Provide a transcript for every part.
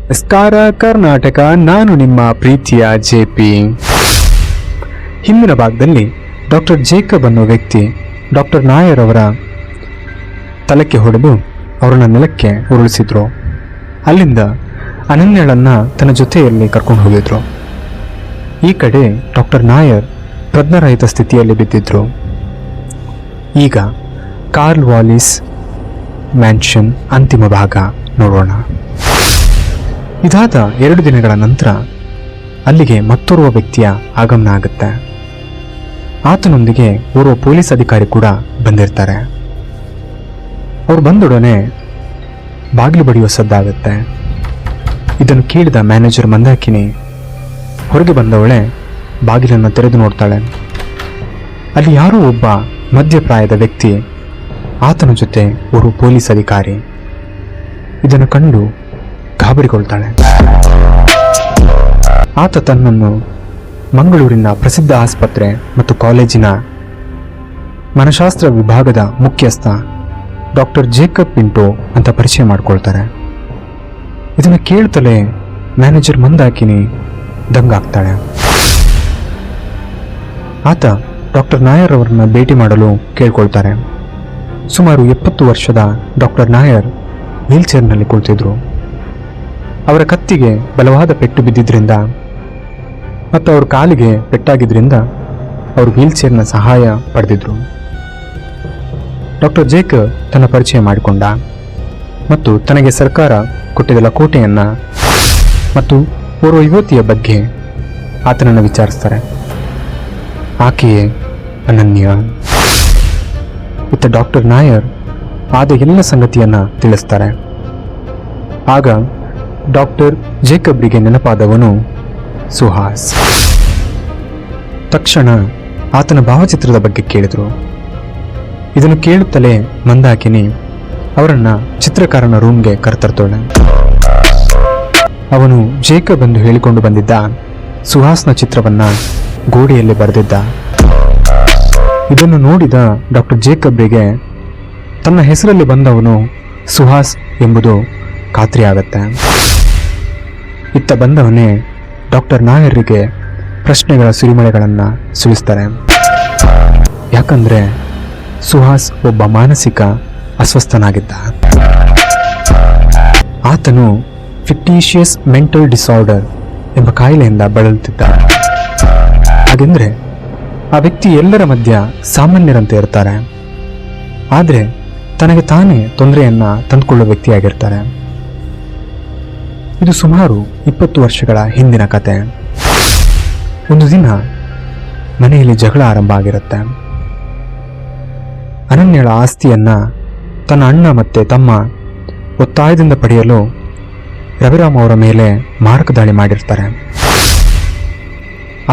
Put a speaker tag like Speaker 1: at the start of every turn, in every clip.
Speaker 1: ನಮಸ್ಕಾರ ಕರ್ನಾಟಕ, ನಾನು ನಿಮ್ಮ ಪ್ರೀತಿಯ ಜೆಪಿ. ಹಿಂದಿನ ಭಾಗದಲ್ಲಿ ಡಾಕ್ಟರ್ ಜೇಕಬ್ ಅನ್ನೋ ವ್ಯಕ್ತಿ ಡಾಕ್ಟರ್ ನಾಯರ್ ಅವರ ತಲೆಗೆ ಹೊಡೆದು ಅವರನ್ನ ನೆಲಕ್ಕೆ ಉರುಳಿಸಿದ್ರು. ಅಲ್ಲಿಂದ ಅನನ್ಯಳನ್ನ ತನ್ನ ಜೊತೆಯಲ್ಲಿ ಕರ್ಕೊಂಡು ಹೋಗಿದ್ರು. ಈ ಕಡೆ ಡಾಕ್ಟರ್ ನಾಯರ್ ಪ್ರಜ್ಞಾರಹಿತ ಸ್ಥಿತಿಯಲ್ಲಿ ಬಿದ್ದಿದ್ರು. ಈಗ ಕಾರ್ಲ್ ವಾಲಿಸ್ ಮ್ಯಾನ್ಷನ್ ಅಂತಿಮ ಭಾಗ ನೋಡೋಣ. ಇದಾದ 2 ದಿನಗಳ ನಂತರ ಅಲ್ಲಿಗೆ ಮತ್ತೋರ್ವ ವ್ಯಕ್ತಿಯ ಆಗಮನ ಆಗುತ್ತೆ. ಆತನೊಂದಿಗೆ ಓರ್ವ ಪೊಲೀಸ್ ಅಧಿಕಾರಿ ಕೂಡ ಬಂದಿರ್ತಾರೆ. ಅವ್ರು ಬಂದೊಡನೆ ಬಾಗಿಲು ಬಡಿಯುವ ಸದ್ದಾಗುತ್ತೆ. ಇದನ್ನು ಕೇಳಿದ ಮ್ಯಾನೇಜರ್ ಮಂದಾಕಿನಿ ಹೊರಗೆ ಬಂದವಳೆ ಬಾಗಿಲನ್ನು ತೆರೆದು ನೋಡ್ತಾಳೆ. ಅಲ್ಲಿ ಯಾರೋ ಒಬ್ಬ ಮಧ್ಯಪ್ರಾಯದ ವ್ಯಕ್ತಿ, ಆತನ ಜೊತೆ ಓರ್ವ ಪೊಲೀಸ್ ಅಧಿಕಾರಿ. ಇದನ್ನು ಕಂಡು ಗಾಬರಿಗೊಳ್ತಾಳೆ. ಆತ ತನ್ನನ್ನು ಮಂಗಳೂರಿನ ಪ್ರಸಿದ್ಧ ಆಸ್ಪತ್ರೆ ಮತ್ತು ಕಾಲೇಜಿನ ಮನಶಾಸ್ತ್ರ ವಿಭಾಗದ ಮುಖ್ಯಸ್ಥ ಡಾಕ್ಟರ್ ಜೇಕಬ್ ಪಿಂಟೋ ಅಂತ ಪರಿಚಯ ಮಾಡಿಕೊಳ್ತಾರೆ. ಇದನ್ನು ಕೇಳ್ತಲೇ ಮ್ಯಾನೇಜರ್ ಮಂದಾಕಿನಿ ದಂಗಾಗ್ತಾಳೆ. ಆತ ಡಾಕ್ಟರ್ ನಾಯರ್ ಅವರನ್ನ ಭೇಟಿ ಮಾಡಲು ಕೇಳ್ಕೊಳ್ತಾರೆ. ಸುಮಾರು 70 ವರ್ಷದ ಡಾಕ್ಟರ್ ನಾಯರ್ ವೀಲ್ ಚೇರ್ನಲ್ಲಿ ಕುಳಿತಿದ್ರು. ಅವರ ಕತ್ತಿಗೆ ಬಲವಾದ ಪೆಟ್ಟು ಬಿದ್ದಿದ್ರಿಂದ ಮತ್ತು ಅವ್ರ ಕಾಲಿಗೆ ಪೆಟ್ಟಾಗಿದ್ರಿಂದ ಅವರು ವೀಲ್ ಚೇರ್ನ ಸಹಾಯ ಪಡೆದಿದ್ರು. ಡಾಕ್ಟರ್ ಜೇಕಬ್ ತನ್ನ ಪರಿಚಯ ಮಾಡಿಕೊಂಡ ಮತ್ತು ತನಗೆ ಸರ್ಕಾರ ಕೊಟ್ಟಿದ್ದ ಲಕೋಟೆಯನ್ನ ಮತ್ತು ಓರ್ವ ಯುವತಿಯ ಬಗ್ಗೆ ಆತನನ್ನು ವಿಚಾರಿಸ್ತಾರೆ. ಆಕೆಯೇ ಅನನ್ಯ. ಇತ್ತ ಡಾಕ್ಟರ್ ನಾಯರ್ ಆದ ಎಲ್ಲ ಸಂಗತಿಯನ್ನ ತಿಳಿಸ್ತಾರೆ. ಆಗ ಡಾಕ್ಟರ್ ಜೇಕಬ್ರಿಗೆ ನೆನಪಾದವನು ಸುಹಾಸ್. ತಕ್ಷಣ ಆತನ ಭಾವಚಿತ್ರದ ಬಗ್ಗೆ ಕೇಳಿದರು. ಇದನ್ನು ಕೇಳುತ್ತಲೇ ಮಂದಾಕಿನಿ ಅವರನ್ನ ಚಿತ್ರಕಾರನ ರೂಮ್ಗೆ ಕರೆತರ್ತಾಳೆ. ಅವನು ಜೇಕಬ್ ಎಂದು ಹೇಳಿಕೊಂಡು ಬಂದಿದ್ದ ಸುಹಾಸ್ನ ಚಿತ್ರವನ್ನ ಗೋಡೆಯಲ್ಲಿ ಬರೆದಿದ್ದ. ಇದನ್ನು ನೋಡಿದ ಡಾಕ್ಟರ್ ಜೇಕಬ್ರಿಗೆ ತನ್ನ ಹೆಸರಲ್ಲಿ ಬಂದವನು ಸುಹಾಸ್ ಎಂಬುದು ಖಾತ್ರಿಯಾಗತ್ತೆ. ಇತ್ತ ಬಂದವನೇ ಡಾಕ್ಟರ್ ನಾಯರ್ರಿಗೆ ಪ್ರಶ್ನೆಗಳ ಸುರಿಮಳೆಗಳನ್ನು ಸುರಿಸ್ತಾರೆ. ಯಾಕಂದ್ರೆ ಸುಹಾಸ್ ಒಬ್ಬ ಮಾನಸಿಕ ಅಸ್ವಸ್ಥನಾಗಿದ್ದ. ಆತನು ಫಿಕ್ಟಿಷಿಯಸ್ ಮೆಂಟಲ್ ಡಿಸಾರ್ಡರ್ ಎಂಬ ಕಾಯಿಲೆಯಿಂದ ಬಳಲುತ್ತಿದ್ದ. ಹಾಗೆಂದ್ರೆ ಆ ವ್ಯಕ್ತಿ ಎಲ್ಲರ ಮಧ್ಯ ಸಾಮಾನ್ಯರಂತೆ ಇರ್ತಾರೆ, ಆದರೆ ತನಗೆ ತಾನೇ ತೊಂದರೆಯನ್ನ ತಂದುಕೊಳ್ಳುವ ವ್ಯಕ್ತಿಯಾಗಿರ್ತಾರೆ. ಇದು ಸುಮಾರು 20 ವರ್ಷಗಳ ಹಿಂದಿನ ಕತೆ. ಒಂದು ದಿನ ಮನೆಯಲ್ಲಿ ಜಗಳ ಆರಂಭ ಆಗಿರುತ್ತೆ. ಅನನ್ಯಳ ಆಸ್ತಿಯನ್ನ ತನ್ನ ಅಣ್ಣ ಮತ್ತೆ ತಮ್ಮ ಒತ್ತಾಯದಿಂದ ಪಡೆಯಲು ರವಿರಾಮ್ ಅವರ ಮೇಲೆ ಮಾರಕ ದಾಳಿ ಮಾಡಿರ್ತಾರೆ.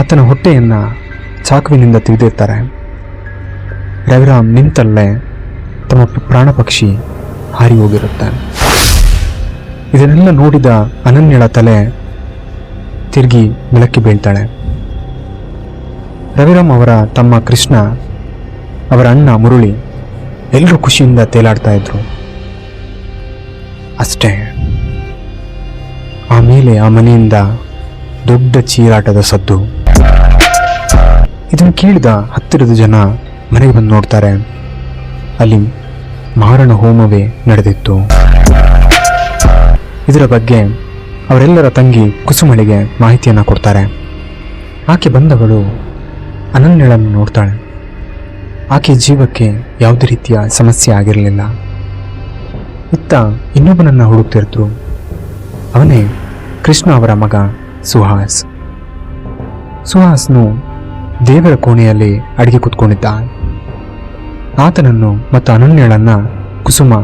Speaker 1: ಆತನ ಹೊಟ್ಟೆಯನ್ನ ಚಾಕುವಿನಿಂದ ತೆಗೆದಿರ್ತಾರೆ. ರವಿರಾಮ್ ನಿಂತಲ್ಲೇ ತಮ್ಮ ಪ್ರಾಣ ಪಕ್ಷಿ ಹಾರಿ ಹೋಗಿರುತ್ತೆ. ಇದನ್ನೆಲ್ಲ ನೋಡಿದ ಅನನ್ಯಳ ತಲೆ ತಿರುಗಿ ನೆಲಕ್ಕೆ ಬೀಳ್ತಾಳೆ. ರವಿರಾಮ್ ಅವರ ತಮ್ಮ ಕೃಷ್ಣ, ಅವರ ಅಣ್ಣ ಮುರಳಿ ಎಲ್ಲರೂ ಖುಷಿಯಿಂದ ತೇಲಾಡ್ತಾ ಇದ್ರು. ಅಷ್ಟೇ, ಆಮೇಲೆ ಆ ಮನೆಯಿಂದ ದೊಡ್ಡ ಚೀರಾಟದ ಸದ್ದು. ಇದನ್ನು ಕೇಳಿದ ಹತ್ತಿರದ ಜನ ಮನೆಗೆ ಬಂದು ನೋಡ್ತಾರೆ. ಅಲ್ಲಿ ಮಾರಣ ಹೋಮವೇ ನಡೆದಿತ್ತು. ಇದರ ಬಗ್ಗೆ ಅವರೆಲ್ಲರ ತಂಗಿ ಕುಸುಮಳಿಗೆ ಮಾಹಿತಿಯನ್ನು ಕೊಡ್ತಾರೆ. ಆಕೆ ಬಂದವಳು ಅನನ್ಯಳನ್ನು ನೋಡ್ತಾಳೆ. ಆಕೆ ಜೀವಕ್ಕೆ ಯಾವುದೇ ರೀತಿಯ ಸಮಸ್ಯೆ ಆಗಿರಲಿಲ್ಲ. ಇತ್ತ ಇನ್ನೊಬ್ಬನನ್ನ ಹುಡುಕ್ತಿದ್ರು. ಅವನೇ ಕೃಷ್ಣ ಅವರ ಮಗ ಸುಹಾಸ್. ಸುಹಾಸ್ನು ದೇವರ ಕೋಣೆಯಲ್ಲಿ ಅಡಿಗೆ ಕೂತ್ಕೊಂಡಿದ್ದ. ಆತನನ್ನು ಮತ್ತು ಅನನ್ಯಳನ್ನ ಕುಸುಮ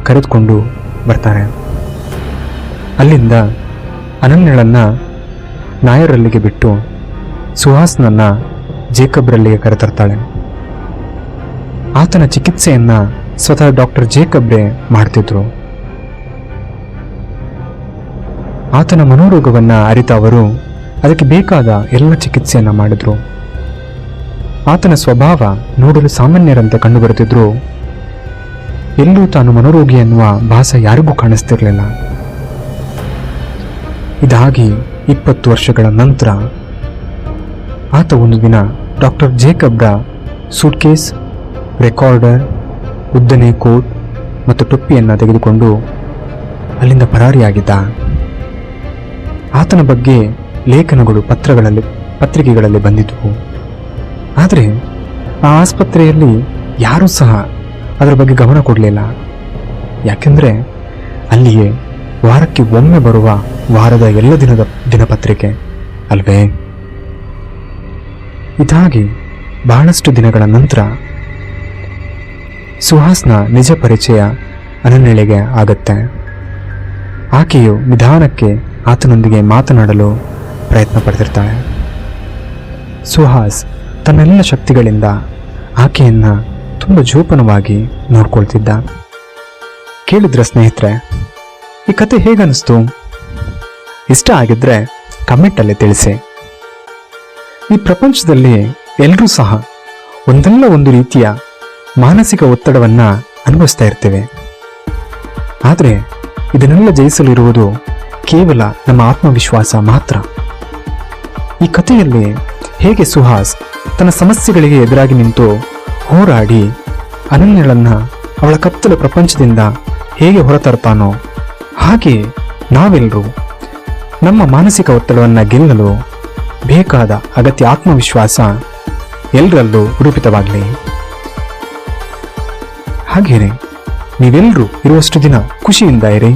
Speaker 1: ಕರೆದುಕೊಂಡು ಬರ್ತಾರೆ. ಅಲ್ಲಿಂದ ಅನನ್ಯಳನ್ನ ನಾಯರಲ್ಲಿಗೆ ಬಿಟ್ಟು ಸುಹಾಸ್ನನ್ನ ಜೇಕಬ್ರಲ್ಲಿಗೆ ಕರೆತರ್ತಾಳೆ. ಆತನ ಚಿಕಿತ್ಸೆಯನ್ನ ಸ್ವತಃ ಡಾಕ್ಟರ್ ಜೇಕಬ್ರೇ ಮಾಡ್ತಿದ್ರು. ಆತನ ಮನೋರೋಗವನ್ನ ಅರಿತ ಅವರು ಅದಕ್ಕೆ ಬೇಕಾದ ಎಲ್ಲ ಚಿಕಿತ್ಸೆಯನ್ನ ಮಾಡಿದ್ರು. ಆತನ ಸ್ವಭಾವ ನೋಡಲು ಸಾಮಾನ್ಯರಂತೆ ಕಂಡುಬರುತ್ತಿದ್ರು. ಎಲ್ಲೂ ತಾನು ಮನೋರೋಗಿ ಎನ್ನುವ ಭಾಸ ಯಾರಿಗೂ ಕಾಣಿಸ್ತಿರ್ಲಿಲ್ಲ. ಇದಾಗಿ 20 ವರ್ಷಗಳ ನಂತರ ಆತ ಒಂದು ದಿನ ಡಾಕ್ಟರ್ ಜೇಕಬ್ರ ಸೂಟ್ಕೇಸ್, ರೆಕಾರ್ಡರ್, ಉದ್ದನೆ ಕೋಟ್ ಮತ್ತು ಟೊಪ್ಪಿಯನ್ನು ತೆಗೆದುಕೊಂಡು ಅಲ್ಲಿಂದ ಪರಾರಿಯಾಗಿದ್ದ. ಆತನ ಬಗ್ಗೆ ಲೇಖನಗಳು ಪತ್ರಿಕೆಗಳಲ್ಲಿ ಬಂದಿದ್ದವು. ಆದರೆ ಆ ಆಸ್ಪತ್ರೆಯಲ್ಲಿ ಯಾರೂ ಸಹ ಅದರ ಬಗ್ಗೆ ಗಮನ ಕೊಡಲಿಲ್ಲ. ಯಾಕೆಂದರೆ ಅಲ್ಲಿಯೇ ವಾರಕ್ಕೆ ಒಮ್ಮೆ ಬರುವ ವಾರದ ಎಲ್ಲ ದಿನದ ದಿನಪತ್ರಿಕೆ ಅಲ್ವೇ. ಇದಾಗಿ ಬಹಳಷ್ಟು ದಿನಗಳ ನಂತರ ಸುಹಾಸ್ನ ನಿಜ ಪರಿಚಯ ಅನನ್ಯಳಿಗೆ ಆಗತ್ತೆ. ಆಕೆಯು ನಿಧಾನಕ್ಕೆ ಆತನೊಂದಿಗೆ ಮಾತನಾಡಲು ಪ್ರಯತ್ನ ಪಡ್ತಿರ್ತಾಳೆ. ಸುಹಾಸ್ ತನ್ನೆಲ್ಲ ಶಕ್ತಿಗಳಿಂದ ಆಕೆಯನ್ನ ತುಂಬ ಜೋಪಾನವಾಗಿ ನೋಡ್ಕೊಳ್ತಿದ್ದ. ಕೇಳಿದ್ರ ಸ್ನೇಹಿತರೆ, ಈ ಕತೆ ಹೇಗನ್ನಿಸ್ತು? ಇಷ್ಟ ಆಗಿದ್ರೆ ಕಮೆಂಟಲ್ಲಿ ತಿಳಿಸಿ. ಈ ಪ್ರಪಂಚದಲ್ಲಿ ಎಲ್ಲರೂ ಸಹ ಒಂದಲ್ಲ ಒಂದು ರೀತಿಯ ಮಾನಸಿಕ ಒತ್ತಡವನ್ನ ಅನುಭವಿಸ್ತಾ ಇರ್ತೇವೆ. ಆದರೆ ಇದನ್ನೆಲ್ಲ ಜಯಿಸಲಿರುವುದು ಕೇವಲ ನಮ್ಮ ಆತ್ಮವಿಶ್ವಾಸ ಮಾತ್ರ. ಈ ಕಥೆಯಲ್ಲಿ ಹೇಗೆ ಸುಹಾಸ್ ತನ್ನ ಸಮಸ್ಯೆಗಳಿಗೆ ಎದುರಾಗಿ ನಿಂತು ಹೋರಾಡಿ ಅನನ್ಯಳನ್ನ ಅವಳ ಕತ್ತಲ ಪ್ರಪಂಚದಿಂದ ಹೇಗೆ ಹೊರತರ್ತಾನೋ, ಹಾಗೆ ನಾವೆಲ್ಲರೂ ನಮ್ಮ ಮಾನಸಿಕ ಒತ್ತಡವನ್ನು ಗೆಲ್ಲಲು ಬೇಕಾದ ಅಗತ್ಯ ಆತ್ಮವಿಶ್ವಾಸ ಎಲ್ಲರಲ್ಲೂ ರೂಪಿತವಾಗಲಿ. ಹಾಗೆಯೇ ನೀವೆಲ್ಲರೂ ಇರುವಷ್ಟು ದಿನ ಖುಷಿಯಿಂದ ಇರಿ.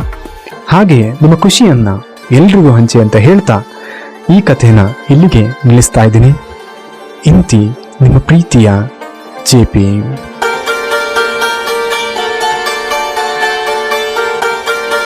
Speaker 1: ಹಾಗೆಯೇ ನಿಮ್ಮ ಖುಷಿಯನ್ನ ಎಲ್ರಿಗೂ ಹಂಚಿ ಅಂತ ಹೇಳ್ತಾ ಈ ಕಥೆನ ಇಲ್ಲಿಗೆ ನಿಲ್ಲಿಸ್ತಾ ಇದ್ದೀನಿ. ಇಂತಿ ನಿಮ್ಮ ಪ್ರೀತಿಯ JP.